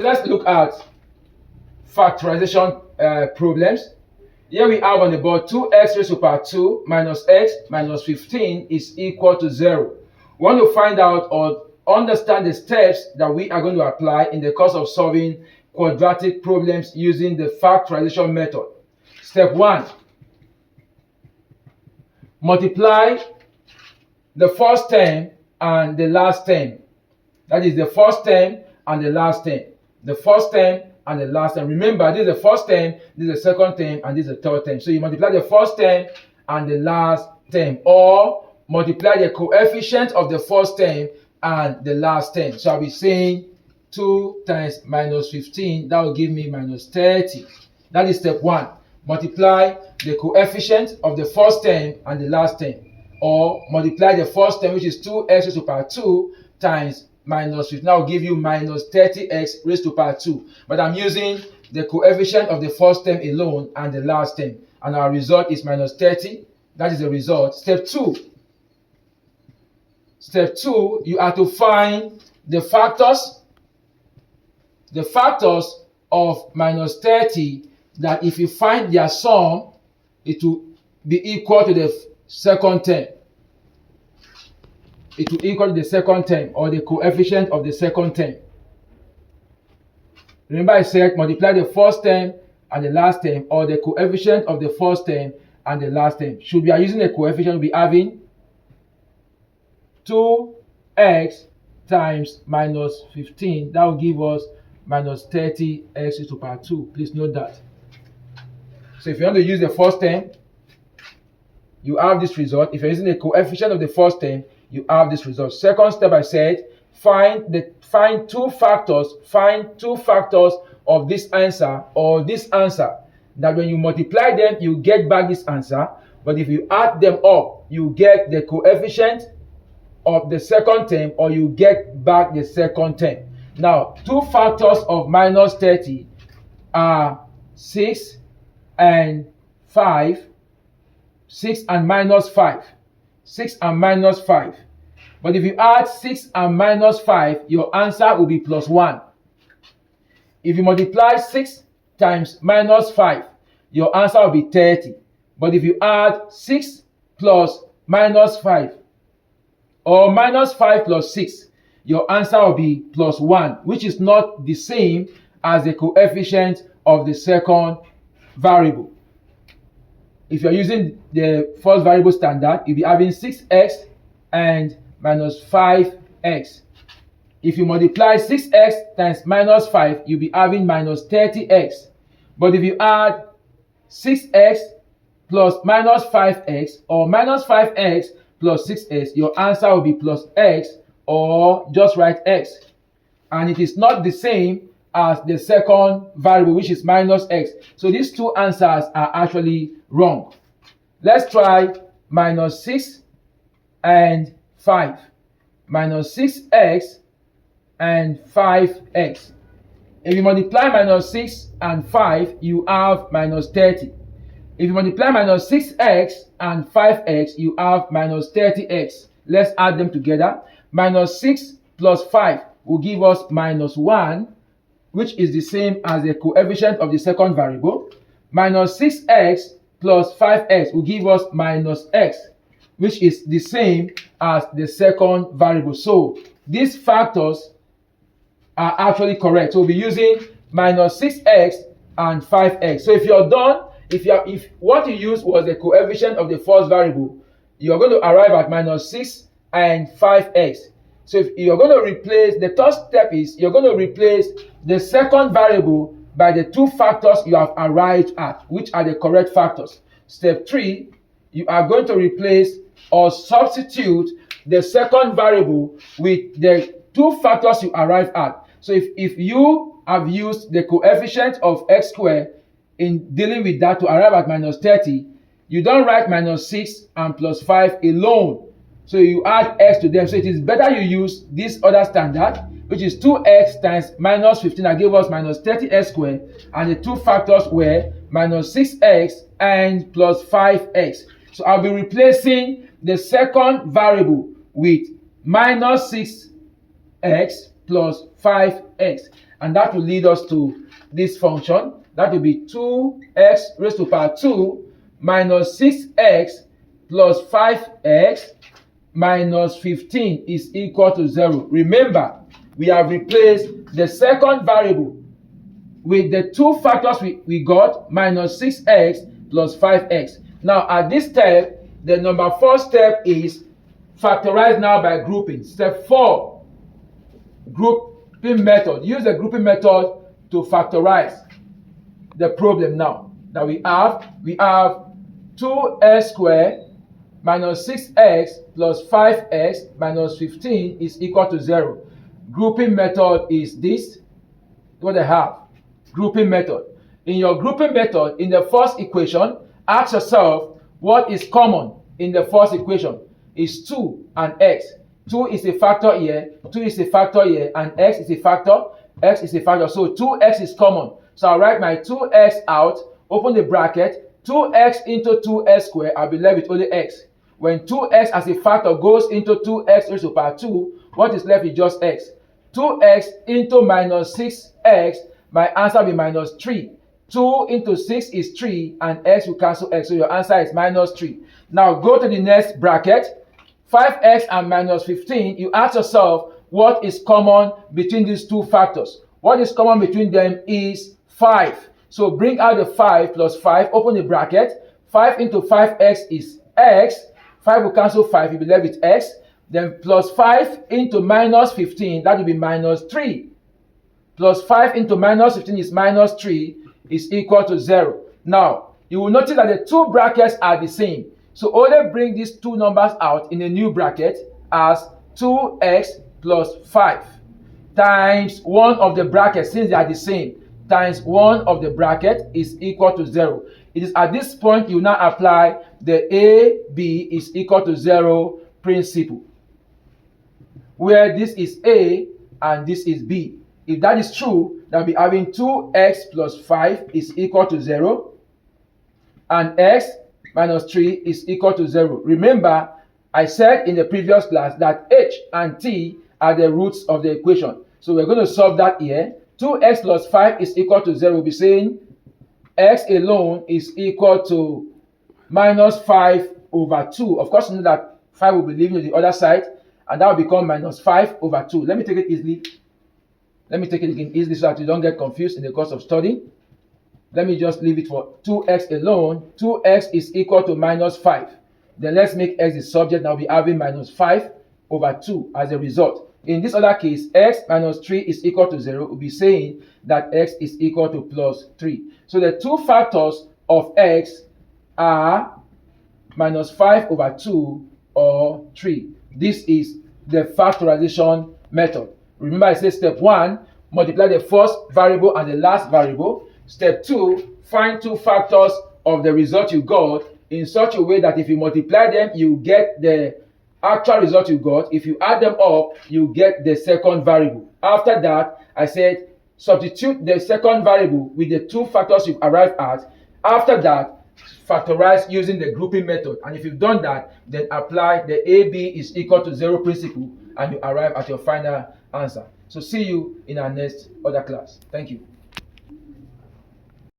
Let's look at factorization problems. Here we have on the board 2x raised to power 2 minus x minus 15 is equal to 0. We want to find out or understand the steps that we are going to apply in the course of solving quadratic problems using the factorization method. Step 1. Multiply the first term and the last term. That is the first term and the last term. The first term and the last term. Remember, this is the first term, this is the second term, and this is the third term. So you multiply the first term and the last term, or multiply the coefficient of the first term and the last term. So I'll be saying 2 times minus 15, that will give me minus 30. That is step 1. Multiply the coefficient of the first term and the last term, or multiply the first term, which is 2x raised to power 2 times minus 15. That will give you minus 30x raised to power 2. But I'm using the coefficient of the first term alone and the last term, and our result is minus 30. That is the result. Step 2. Step 2, you have to find the factors of minus 30, that if you find their sum, it will be equal to the second term. It will equal to the second term, or the coefficient of the second term. Remember I said multiply the first term and the last term, or the coefficient of the first term and the last term. Should we are using a coefficient, we'll be having 2x times minus 15. That will give us minus 30x raised to power 2. Please note that. So if you want to use the first term, you have this result. If you're using the coefficient of the first term, you have this result. Second step, I said find two factors of this answer or this answer, that when you multiply them, you get back this answer. But if you add them up, you get the coefficient of the second term, or you get back the second term. Now, two factors of minus 30 are 6 and 5. 6 and minus 5. 6 and minus 5. But if you add 6 and minus 5, your answer will be plus 1. If you multiply 6 times minus 5, your answer will be 30. But if you add 6 plus minus 5, or minus 5 plus 6, your answer will be plus 1, which is not the same as the coefficient of the second variable. If you're using the first variable standard, you'll be having 6x and minus 5x. If you multiply 6x times minus 5, you'll be having minus 30x. But if you add 6x plus minus 5x, or minus 5x plus 6x, your answer will be plus x, or just write x. And it is not the same as the second variable, which is minus x. So these two answers are actually wrong. Let's try minus 6 and 5. Minus 6x and 5x. If you multiply minus 6 and 5, you have minus 30. If you multiply minus 6x and 5x, you have minus 30x. Let's add them together. Minus 6 plus 5 will give us minus 1, which is the same as the coefficient of the second variable. Minus 6x plus 5x will give us minus x, which is the same as the second variable. So these factors are actually correct. So we'll be using minus 6x and 5x. So if you're done, if what you used was the coefficient of the first variable, you're going to arrive at minus 6 and 5x. So if you're going to replace, the third step is you're going to replace the second variable by the two factors you have arrived at, which are the correct factors. Step 3, you are going to replace or substitute the second variable with the two factors you arrived at. So if you have used the coefficient of x squared in dealing with that to arrive at minus 30, you don't write minus 6 and plus 5 alone. So you add x to them. So it is better you use this other standard, which is 2x times minus 15 that gave us minus 30x squared, and the two factors were minus 6x and plus 5x. So I'll be replacing the second variable with minus 6x plus 5x. and that will lead us to this function. That will be 2x raised to power 2 minus 6x plus 5x minus 15 is equal to 0. Remember, we have replaced the second variable with the two factors we got, minus 6x plus 5x. Now, at this step, the number 4 step is factorize now by grouping. Step 4, grouping method. Use the grouping method to factorize the problem now that we have. We have 2x squared minus 6x plus 5x minus 15 is equal to 0. Grouping method is this, what I have. Grouping method. In your grouping method, in the first equation, ask yourself what is common in the first equation. Is 2 and x. 2 is a factor here, 2 is a factor here, and x is a factor, x is a factor. So 2x is common. So I'll write my 2x out, open the bracket, 2x into 2x squared, I'll be left with only x. When 2x as a factor goes into 2x raised to power 2, what is left is just x. 2x into minus 6x, my answer will be minus 3. 2 into 6 is 3, and x will cancel x, so your answer is minus 3. Now go to the next bracket. 5x and minus 15, you ask yourself what is common between these two factors. What is common between them is 5. So bring out the 5 plus 5, open the bracket. 5 into 5x is x. 5 will cancel 5, you'll be left with x. Then plus 5 into minus 15, that will be minus 3. Plus 5 into minus 15 is minus 3, is equal to 0. Now, you will notice that the two brackets are the same. So only bring these two numbers out in a new bracket as 2x plus 5 times one of the brackets, since they are the same, times one of the bracket is equal to 0. It is at this point you now apply the a, b is equal to 0 principle, where this is a and this is b. If that is true, then we'll be having 2x plus 5 is equal to 0, and x minus 3 is equal to 0. Remember, I said in the previous class that h and t are the roots of the equation. So we're going to solve that here. 2x plus 5 is equal to 0. We'll be saying x alone is equal to minus 5 over 2. Of course, you know that 5 will be leaving to the other side, and that will become minus 5 over 2. Let me take it easily. Let me take it again easily so that you don't get confused in the course of studying. Let me just leave it for 2x alone. 2x is equal to minus 5. Then let's make x the subject. Now we'll be having minus 5 over 2 as a result. In this other case, x minus 3 is equal to 0. We'll be saying that x is equal to plus 3. So the two factors of x are minus 5 over 2 or 3. This is the factorization method. Remember, I said step 1, multiply the first variable and the last variable. Step 2, find two factors of the result you got in such a way that if you multiply them, you get the actual result you got. If you add them up, you get the second variable. After that, I said substitute the second variable with the two factors you've arrived at. After that, factorize using the grouping method. And if you've done that, then apply the AB is equal to 0 principle, and you arrive at your final answer. So see you in our next other class. Thank you.